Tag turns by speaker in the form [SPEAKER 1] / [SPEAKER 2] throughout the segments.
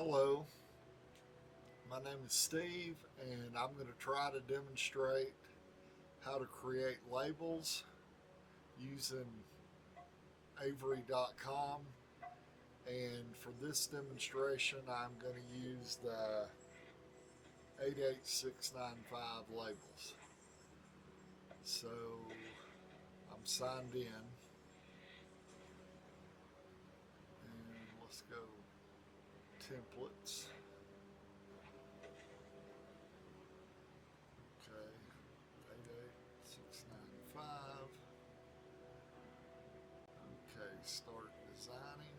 [SPEAKER 1] Hello, my name is Steve, and I'm going to try to demonstrate how to create labels using Avery.com. And for this demonstration, I'm going to use the 88695 labels. So I'm signed in, and let's go templates. Okay, 88695. Okay, start designing.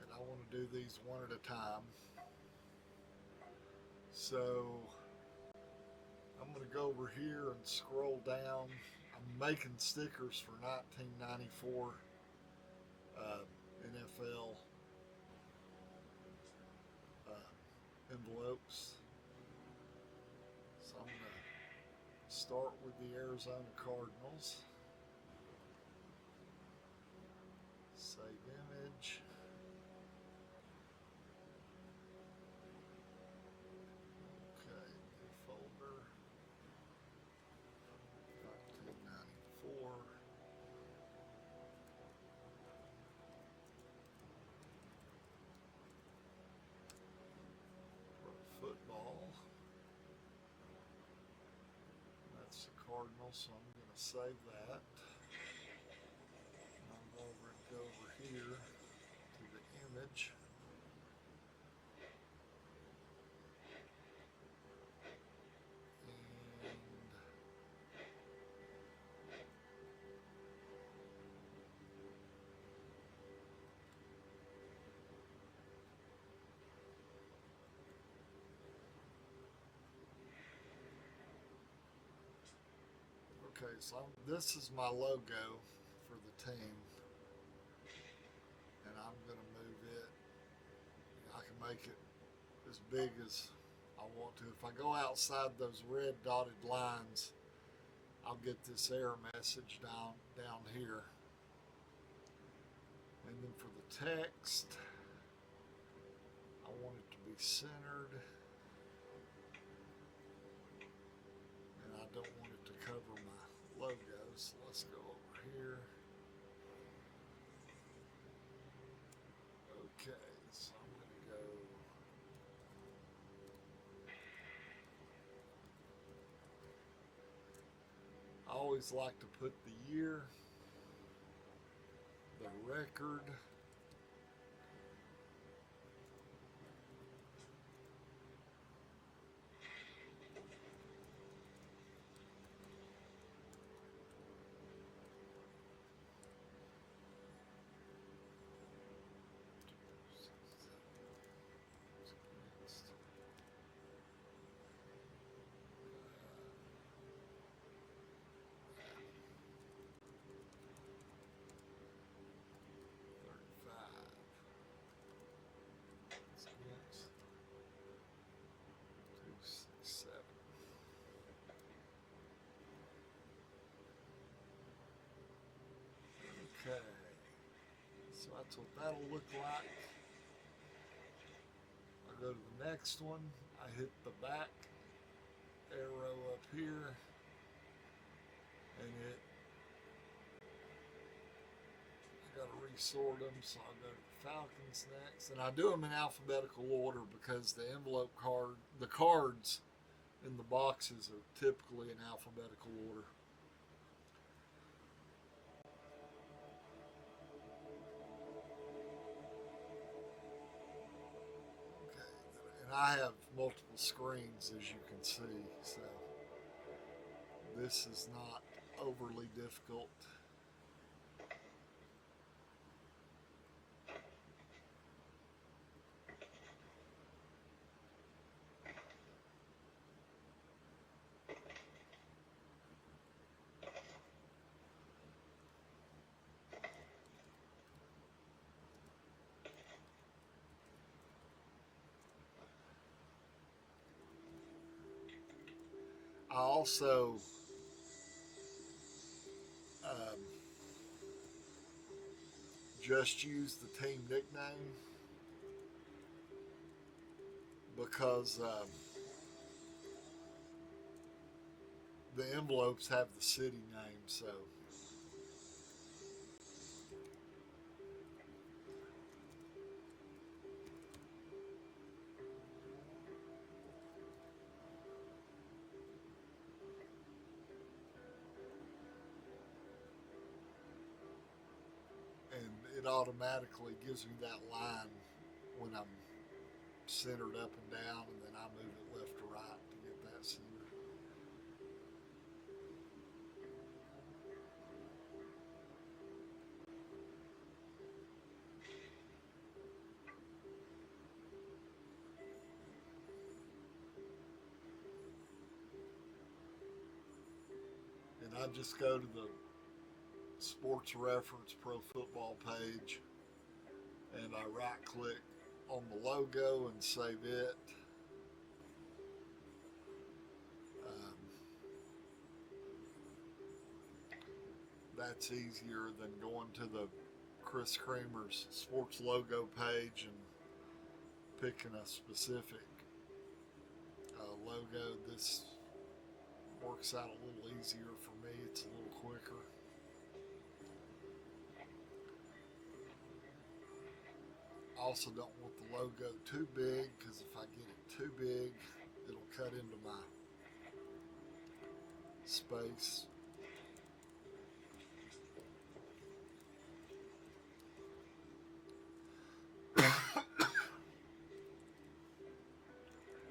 [SPEAKER 1] And I want to do these one at a time. So I'm going to go over here and scroll down. I'm making stickers for 1994 NFL envelopes. So I'm going to start with the Arizona Cardinals. Save image. Okay, new folder. 1994. Pro football. That's the Cardinals, so I'm going to save that. And I'm going to go over here to the image. And okay, so this is my logo for the team, and I'm going to move it. I can make it as big as I want to. If I go outside those red dotted lines, I'll get this error message down here. And then for the text, I want it to be centered, and I don't want it to cover my logo. So let's go over here. Okay, so I'm going to go. I always like to put the year, the record, next, 267. Okay, so that's what that'll look like. I'll go to the next one. I hit the back arrow up here, and I got to resort them, so I'll go to the Falcons next, and I do them in alphabetical order because the cards in the boxes are typically in alphabetical order. Okay, and I have multiple screens, as you can see, so this is not overly difficult. I also just use the team nickname because the envelopes have the city name. So and it automatically gives me that line when I'm centered up and down, and then I move it left to right to get that center. And I just go to the Sports Reference Pro Football page and I right click on the logo and save it. Um, that's easier than going to the Chris Creamer's sports logo page and picking a specific logo. This works out a little easier for me. It's a little quicker. I also don't want the logo too big because if I get it too big, it'll cut into my space.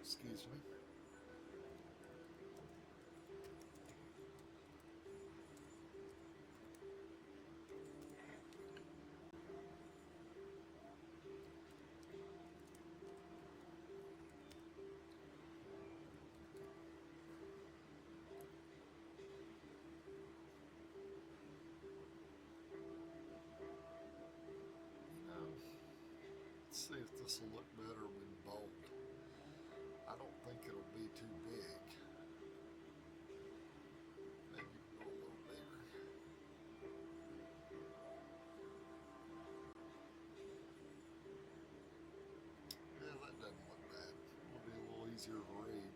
[SPEAKER 1] Excuse me. Let's see if this will look better when bold. I don't think it'll be too big. Maybe go a little bigger. Yeah, that doesn't look bad. It'll be a little easier to read.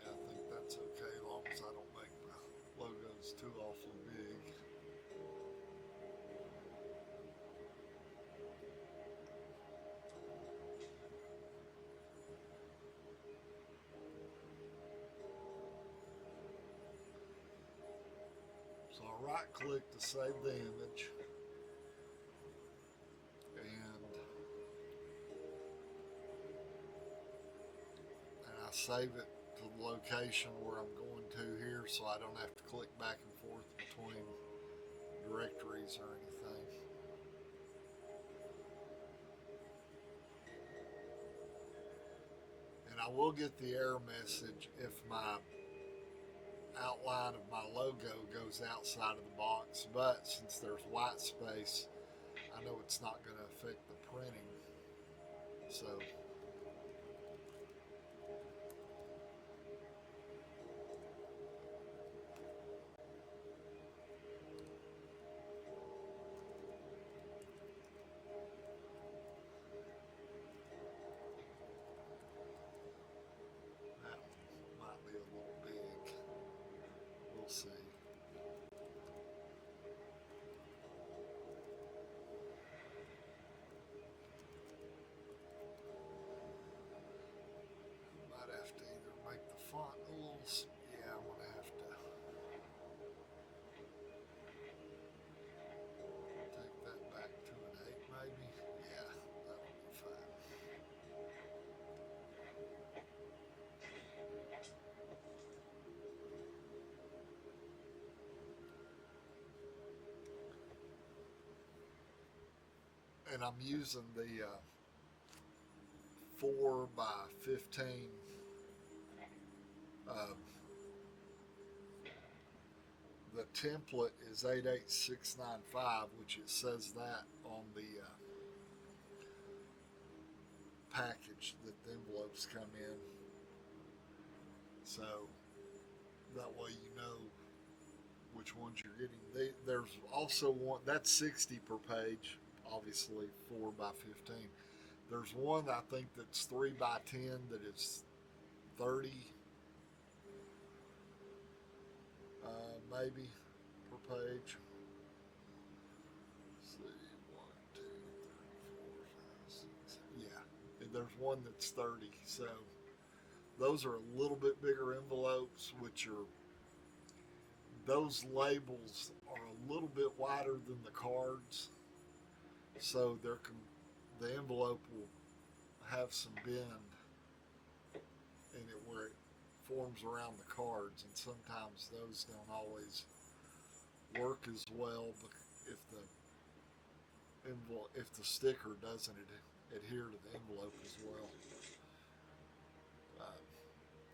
[SPEAKER 1] Yeah, I think that's okay as long as I don't make my logos too awfully big. So I right click to save the image, and I save it to the location where I'm going to here, so I don't have to click back and forth between directories or anything. And I will get the error message if my outline of my logo goes outside of the box, but since there's white space, I know it's not going to affect the printing. So that might be a little big. We'll see. and I'm using the 4 by 15 um, the template is 88695, which it says that on the package that the envelopes come in. So that way you know which ones you're getting. There's also one that's 60 per page, obviously 4 by 15. There's one I think that's 3 by 10 that is 30, maybe per page. Let's see, 1, 2, 3, 4, 5, 6. Yeah, there's one that's 30. So those are a little bit bigger envelopes, which are those labels are a little bit wider than the cards, so the envelope will have some bend in it where it forms around the cards, and sometimes those don't always work as well if the sticker doesn't adhere to the envelope as well.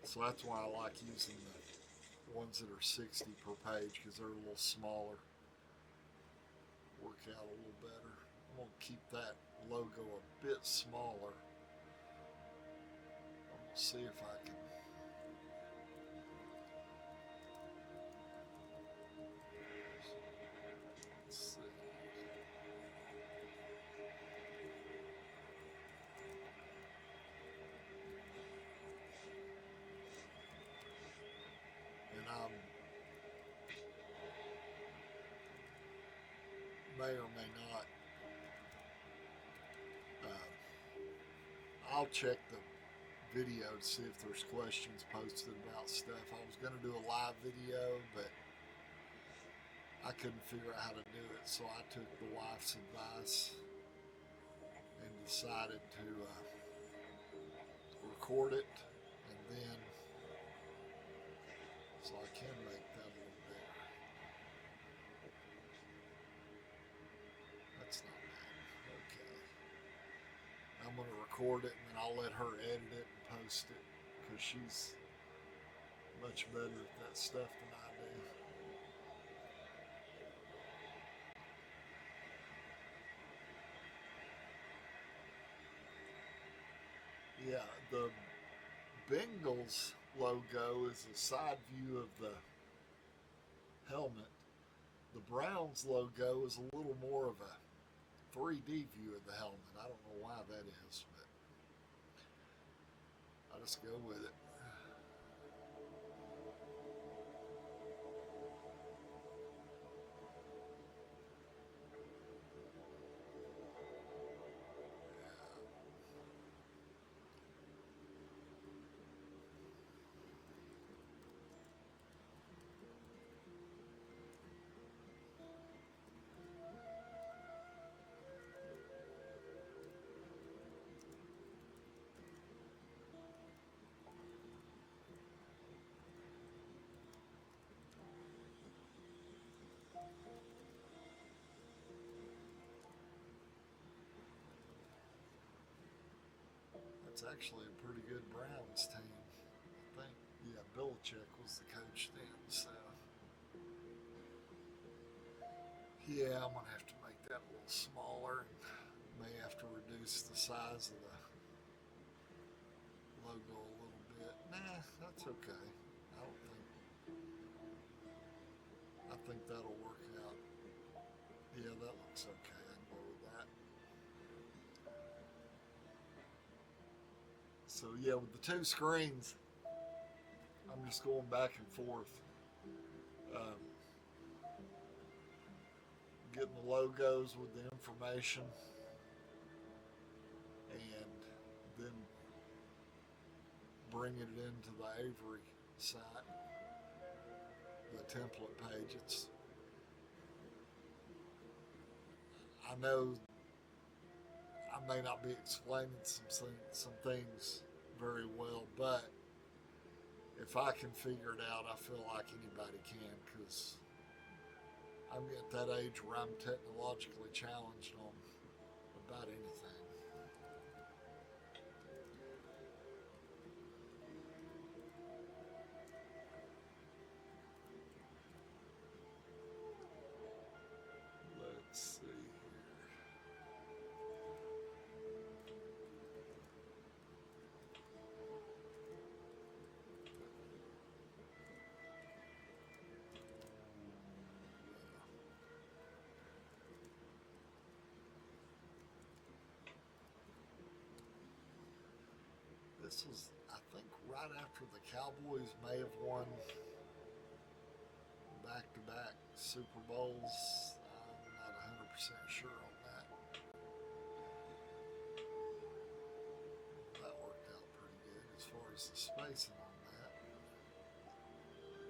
[SPEAKER 1] So that's why I like using the ones that are 60 per page, because they're a little smaller, work out a little better. I'm going to keep that logo a bit smaller. I'm going to see if I can. Let's see. And may or may not. I'll check the video to see if there's questions posted about stuff. I was going to do a live video, but I couldn't figure out how to do it, so I took the wife's advice and decided to record it, and then so I can make that a little bigger. That's not bad. Okay. I'm going to record it, and then I'll let her edit it and post it, because she's much better at that stuff than I do. Yeah, the Bengals logo is a side view of the helmet. The Browns logo is a little more of a 3D view of the helmet. I don't know why that is, but I'll just go with it. It's actually a pretty good Browns team, I think. Yeah, Belichick was the coach then, so yeah, I'm gonna have to make that a little smaller, and may have to reduce the size of the logo a little bit. Nah, that's okay. I think that'll work out. Yeah, that looks okay. I can go with that. So yeah, with the two screens, I'm just going back and forth, getting the logos with the information, and then bringing it into the Avery site, the template page. I know I may not be explaining some things very well, but if I can figure it out, I feel like anybody can, because I'm at that age where I'm technologically challenged on about anything. Let's see here. This was, I think, right after the Cowboys may have won back-to-back Super Bowls. I'm not 100% sure on that. That worked out pretty good as far as the spacing on that.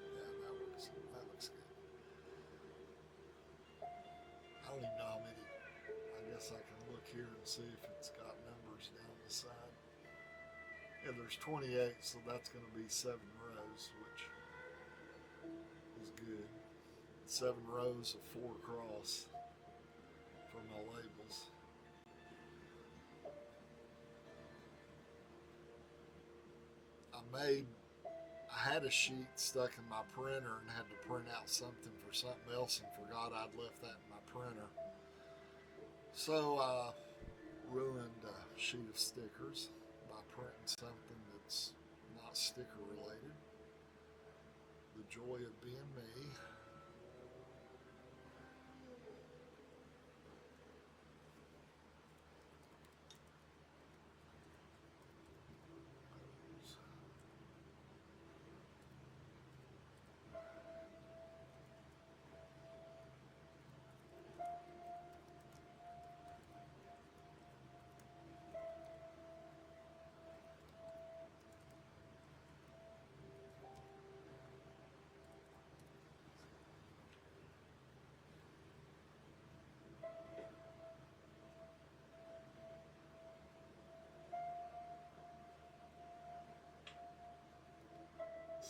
[SPEAKER 1] Yeah, that looks good. I don't even know how many. I guess I can look here and see if it's got numbers down the side. Yeah, there's 28, so that's going to be 7 rows, which is good. 7 rows of 4 across for my labels. I had a sheet stuck in my printer and had to print out something for something else and forgot I'd left that in my printer. So I ruined a sheet of stickers by printing something that's not sticker related. The joy of being me.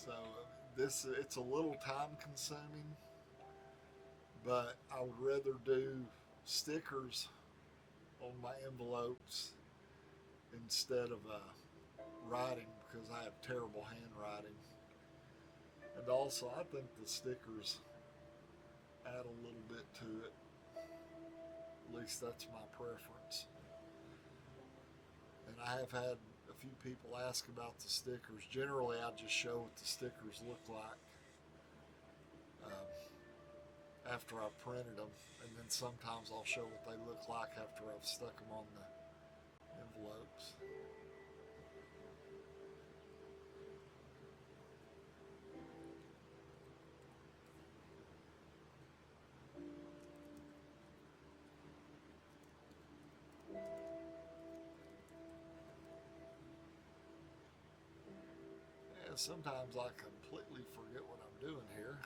[SPEAKER 1] So it's a little time consuming, but I would rather do stickers on my envelopes instead of writing because I have terrible handwriting. And also, I think the stickers add a little bit to it. At least that's my preference. And I have had a few people ask about the stickers. Generally, I just show what the stickers look like after I've printed them, and then sometimes I'll show what they look like after I've stuck them on the envelopes. Yeah, sometimes I completely forget what I'm doing here.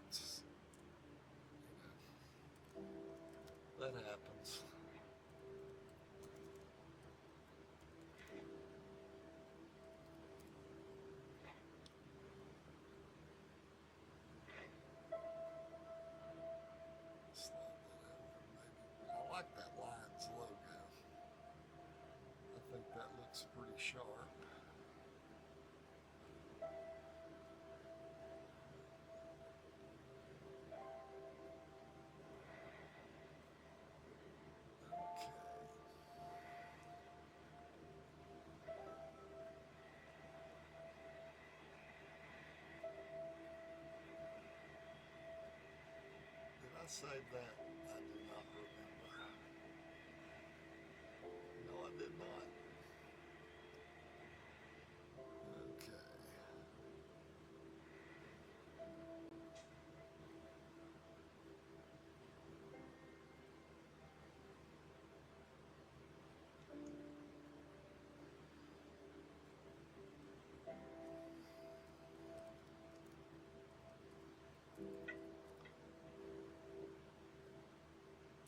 [SPEAKER 1] That's, that happens. I like that Lions logo. I think that looks pretty sharp. Did I say that? I do not remember. No, I did not. Okay.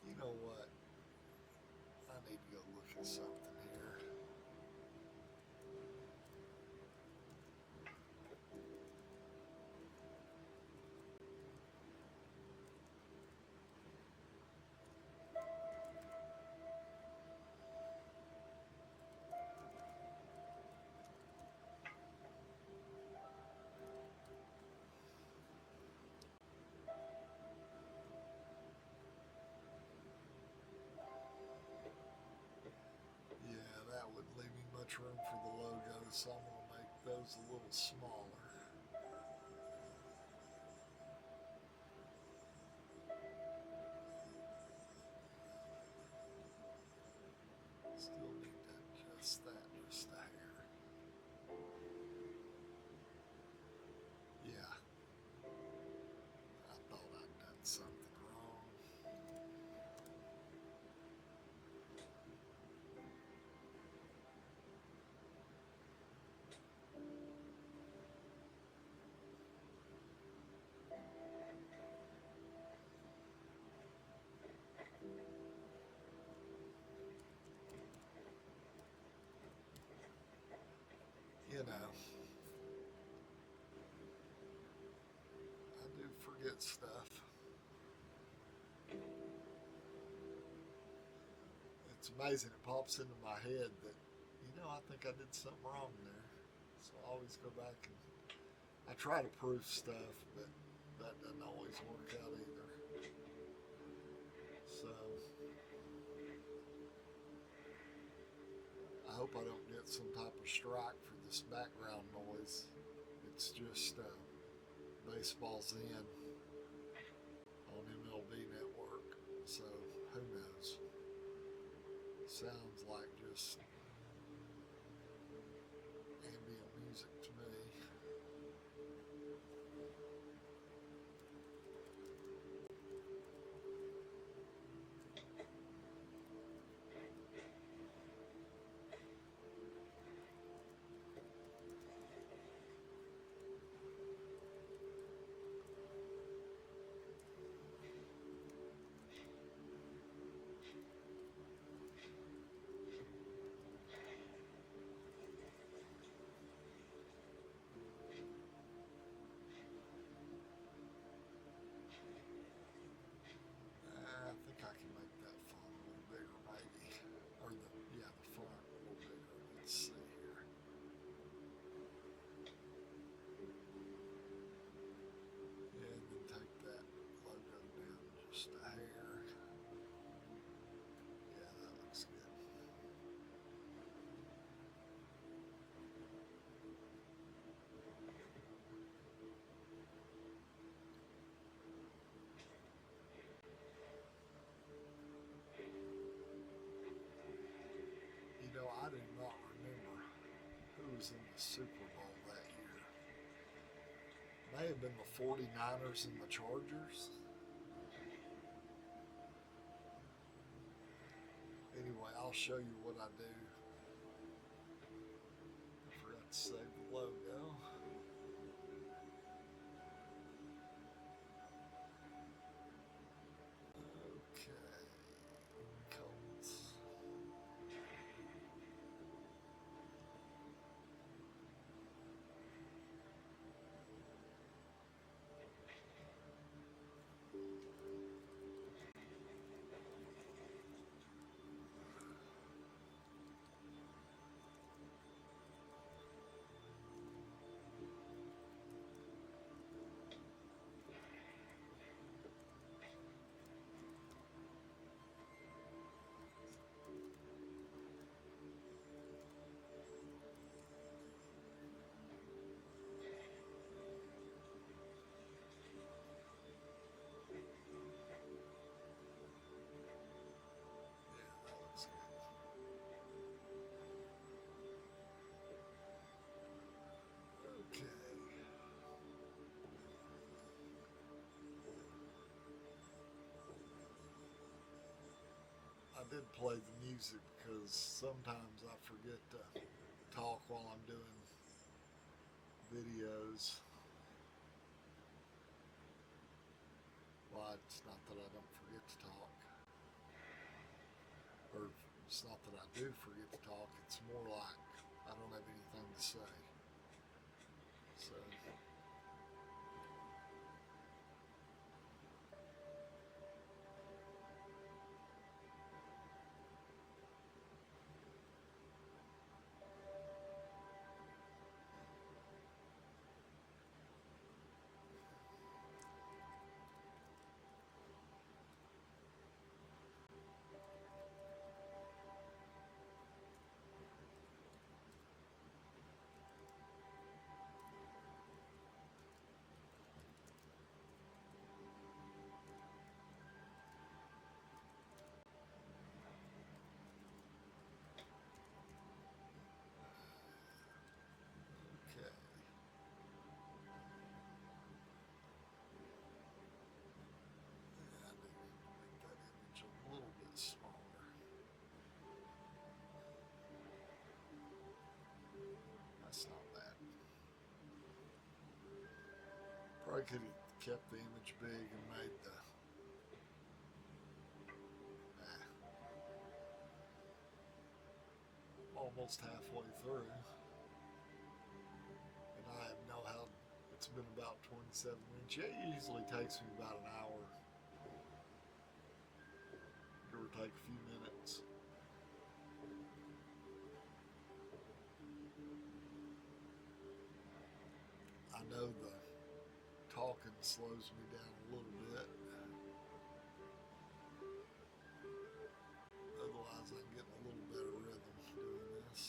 [SPEAKER 1] You know what? I need to go look at something here. so I'm going to make those a little smaller. Still need to adjust that just a hair. Yeah, I thought I'd done something wrong. You know, I do forget stuff. It's amazing it pops into my head that, I think I did something wrong there. So I always go back and I try to proof stuff, but that doesn't always work out either. So I hope I don't get some type of strike for this background noise. It's just baseball's in on MLB Network, so who knows? Sounds like just ambient music to me. I think I can make that font a little bigger, maybe. Or the font a little bigger. Let's see here. Yeah, and then take that logo down just a hair. Yeah, that looks good. I do not remember who was in the Super Bowl that year. May have been the 49ers and the Chargers. Anyway, I'll show you what I do. I forgot to save the logo. Okay, Colts. Yeah, that looks good. Okay. I did play the music because sometimes I forget to talk while I'm doing videos. Well, it's not that I don't forget to talk, or it's not that I do forget to talk. It's more like I don't have anything to say. So Or I could have kept the image big and made the. Almost halfway through, and I know how it's been about 27 minutes. It usually takes me about an hour, give or take a few minutes. I know the talking slows me down a little bit. Otherwise, I can get in a little better rhythm doing this.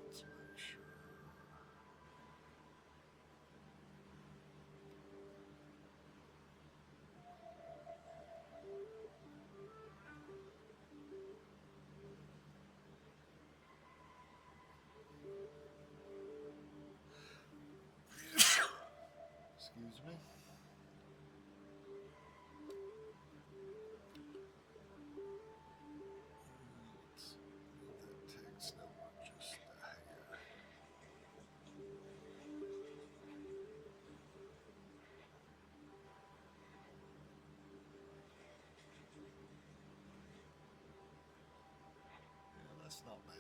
[SPEAKER 1] Let's make sure. Excuse me. Let's move that text over just a hair. Yeah, that's not bad.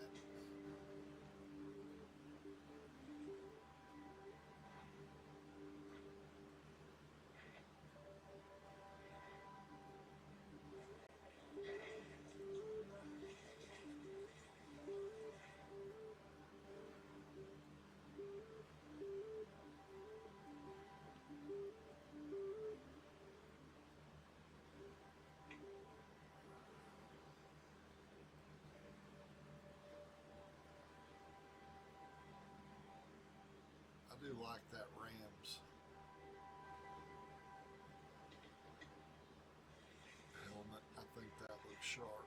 [SPEAKER 1] I do like that Rams helmet. I think that looks sharp.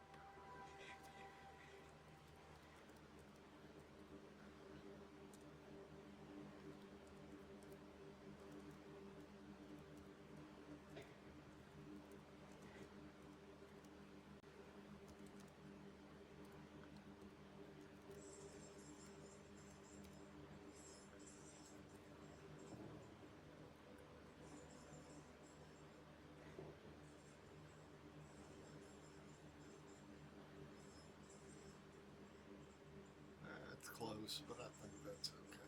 [SPEAKER 1] It's close, but I think that's okay.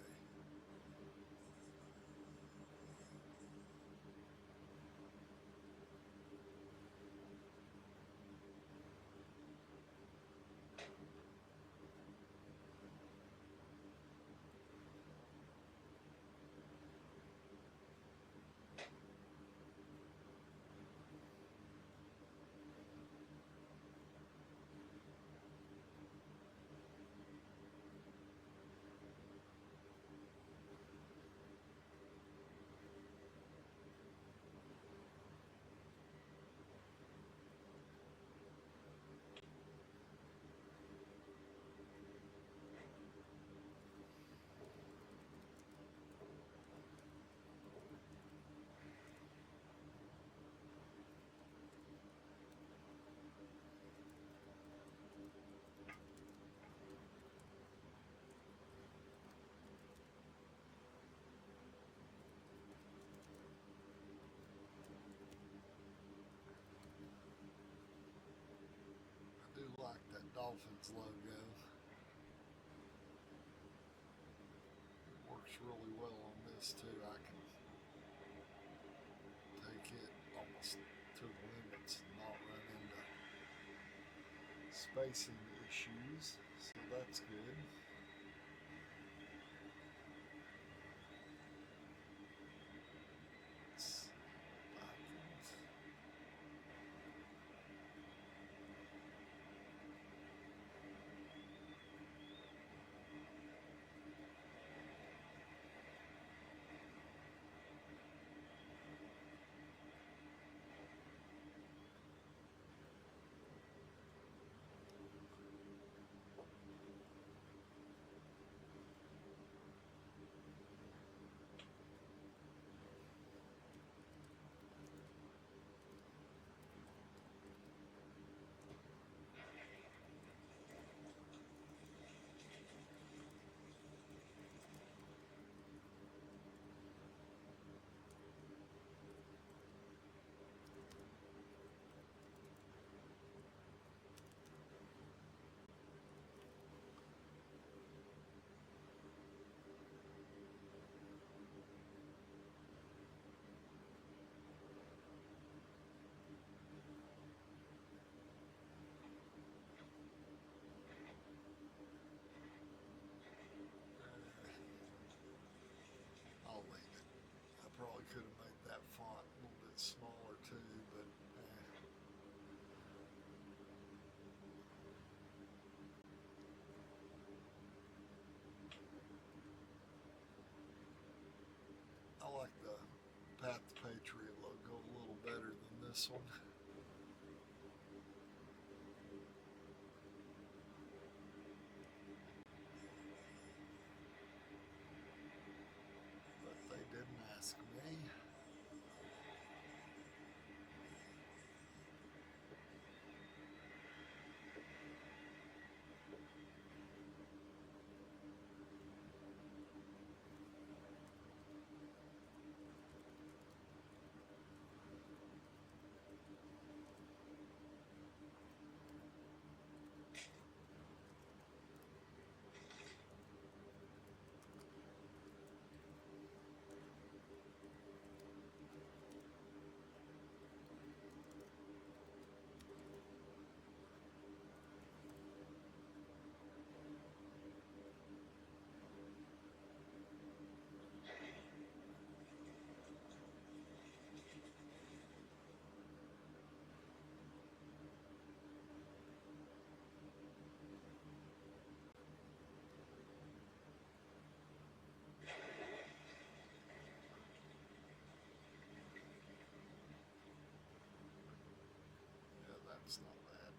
[SPEAKER 1] I do like that Dolphins logo. It works really well on this too. I can take it almost to the limits and not run into spacing issues. So that's good. this one. But they didn't ask me. Yeah, that's not bad.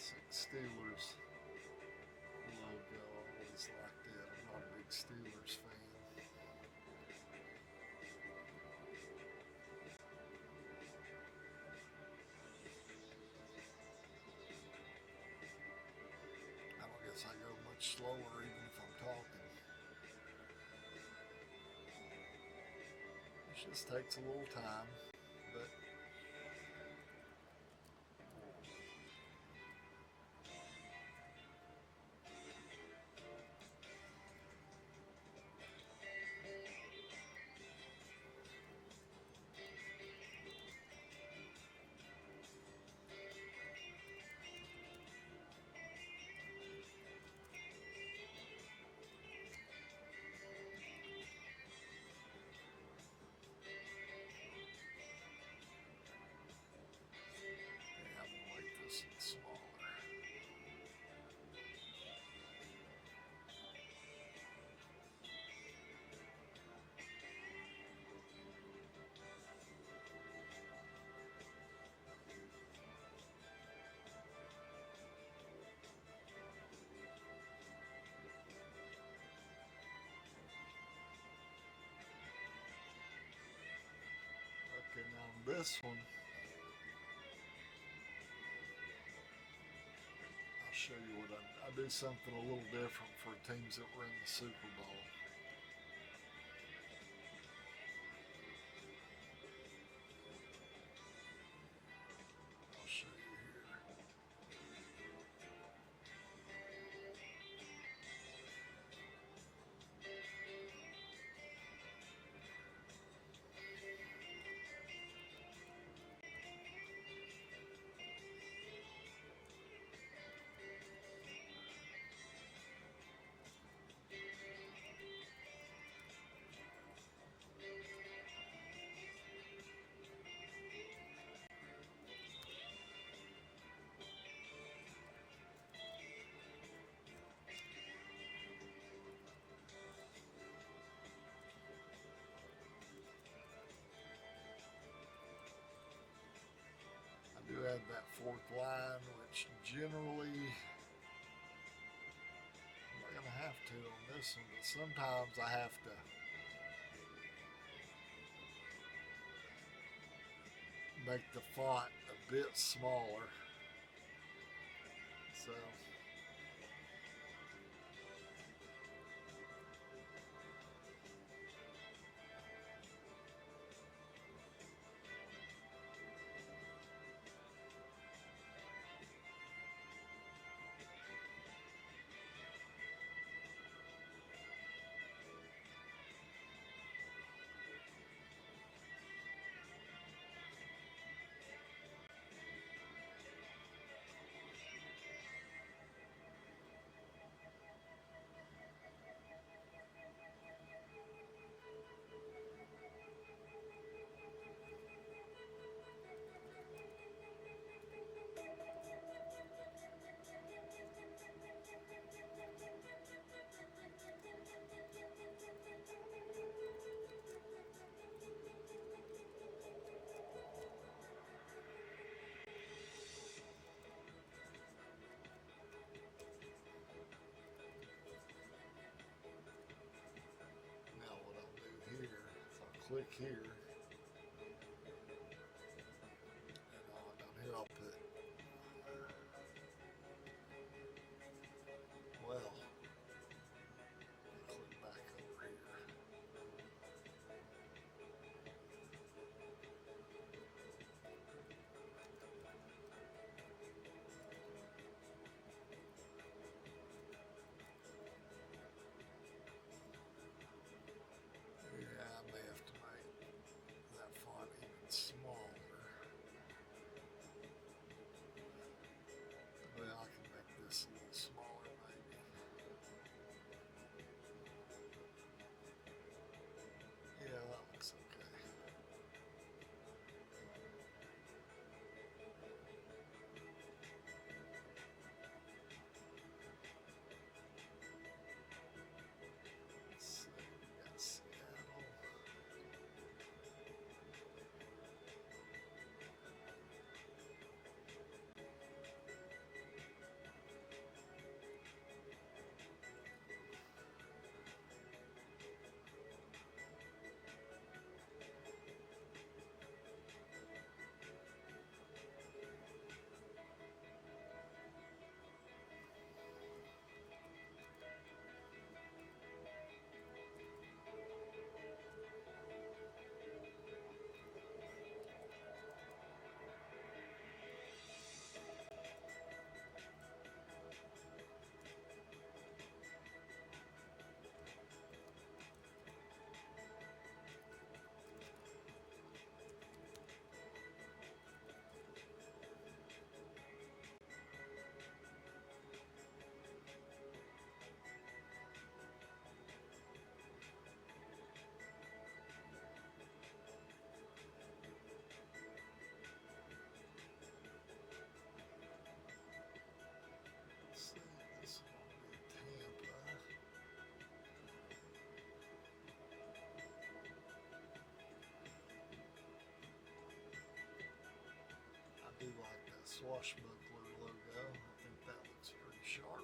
[SPEAKER 1] classic Steelers logo. I always liked it. I'm not a big Steelers fan. I don't guess I go much slower even if I'm talking. It just takes a little time, but yeah, I'm gonna make this smaller. Okay, now this one, I'll show you what I do something a little different for teams that were in the Super Bowl. I'll show you here. I do have that fourth line, which generally I'm not gonna have to on this one, but sometimes I have to make the font a bit smaller. So now what I'll do here is I'll click here, and down here I'll put, well, click back over here. Yeah, I may have to make swashbuckler logo. I think that looks pretty sharp.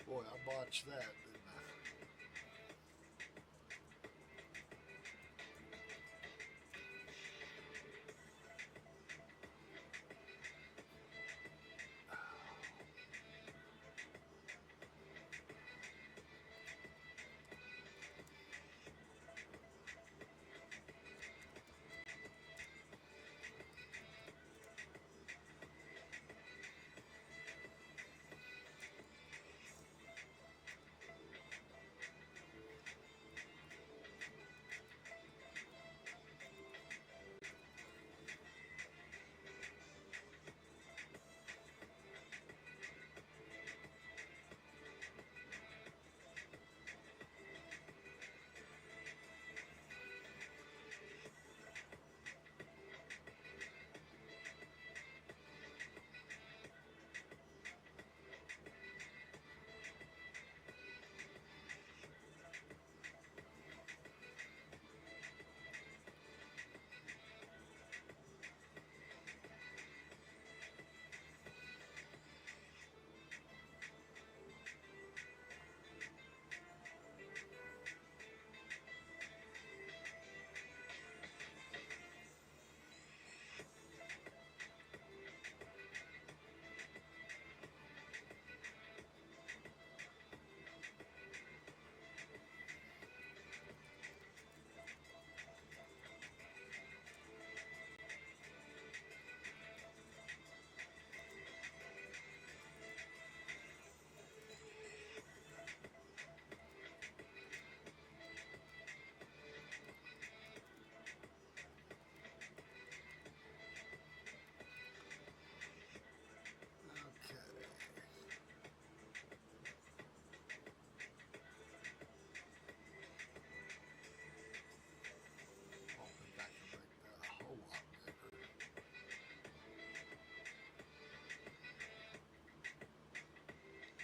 [SPEAKER 1] Boy, I botched that, didn't I?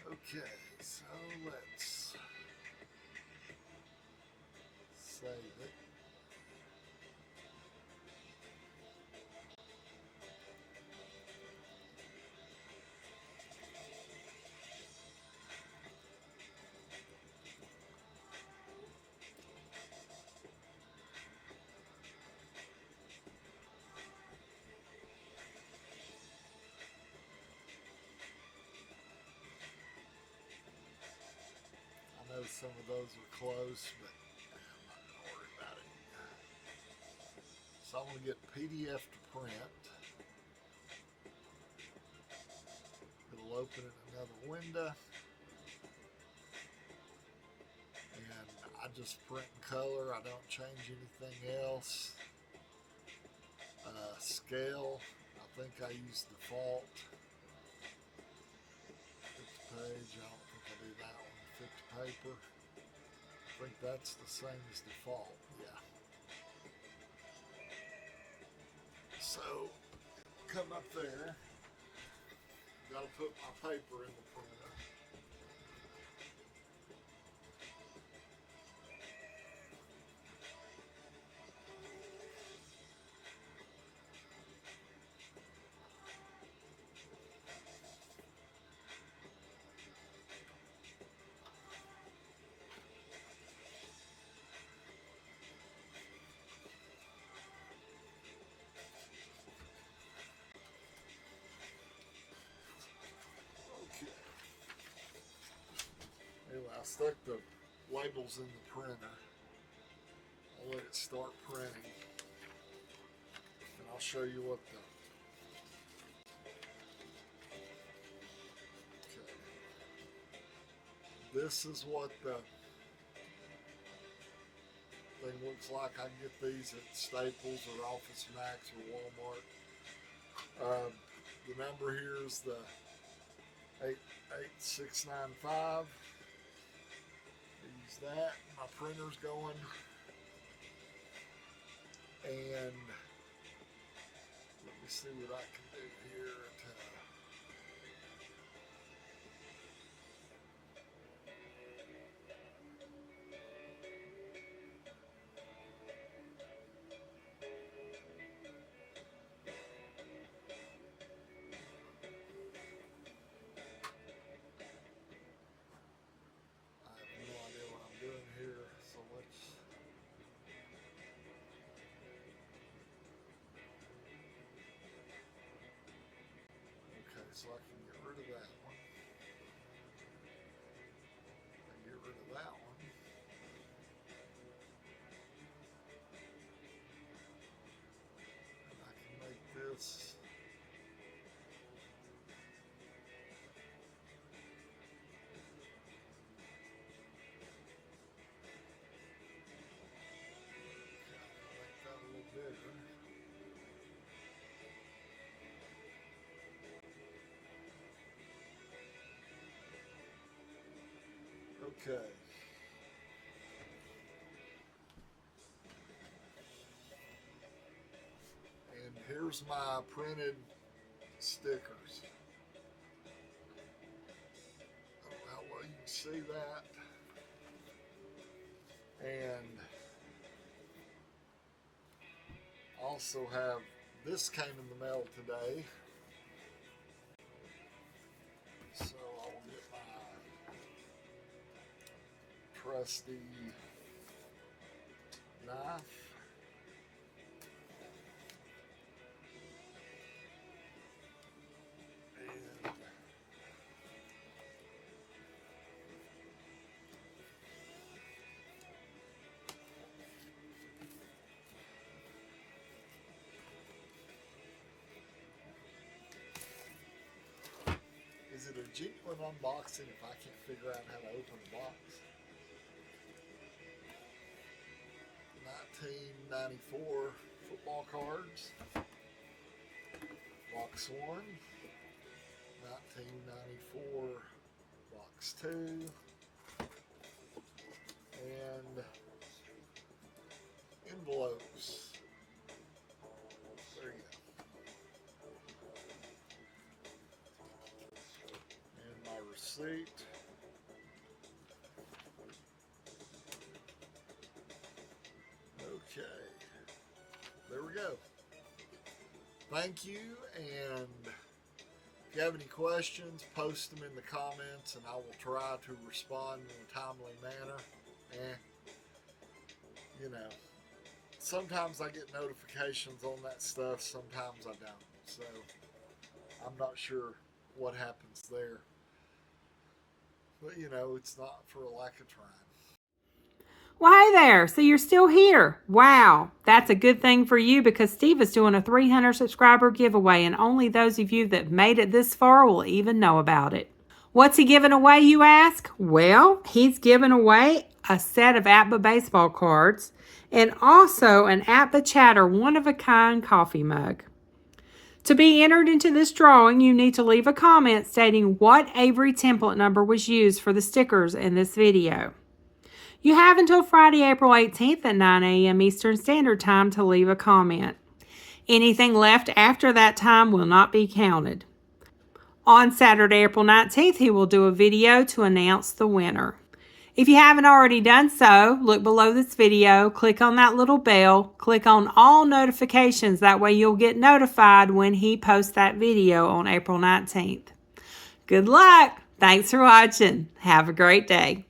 [SPEAKER 1] Okay, so let's save it. I know some of those were close, but I'm not going to worry about it. So I'm going to get PDF to print. It'll open in another window. And I just print in color. I don't change anything else. Scale, I think I use default. 50 page, I don't think I do that one. 50 paper. I think that's the same as default, yeah. So, come up there. Gotta put my paper in the printer. Okay. Anyway, I stuck the labels in the printer. I'll let it start printing. And I'll show you what the this is what the thing looks like I can get these at Staples or Office Max or Walmart. The number here is the 88695. Use that. My printer's going. And let me see what I can do here. So I can get rid of that one. I get rid of that one. And I can make this. Make that a little bigger. Okay. And here's my printed stickers. I don't know how well you can see that. And also have, this came in the mail today. So I'll get my trusty knife. And is it a genuine unboxing if I can't figure out how to open the box? 1994 football cards. Box 1. 1994 box 2. And envelopes. There you go. And my receipt. Okay, there we go. Thank you, and if you have any questions, post them in the comments and I will try to respond in a timely manner. You know, sometimes I get notifications on that stuff, sometimes I don't. So I'm not sure what happens there. But you know, it's not for a lack of trying.
[SPEAKER 2] Well, hey there. So you're still here. Wow. That's a good thing for you because Steve is doing a 300 subscriber giveaway and only those of you that made it this far will even know about it. What's he giving away, you ask? Well, he's giving away a set of APBA baseball cards and also an APBA Chatter one-of-a-kind coffee mug. To be entered into this drawing, you need to leave a comment stating what Avery template number was used for the stickers in this video. You have until Friday, April 18th at 9 a.m. Eastern Standard Time to leave a comment. Anything left after that time will not be counted. On Saturday, April 19th, he will do a video to announce the winner. If you haven't already done so, look below this video, click on that little bell, click on all notifications. That way you'll get notified when he posts that video on April 19th. Good luck! Thanks for watching. Have a great day.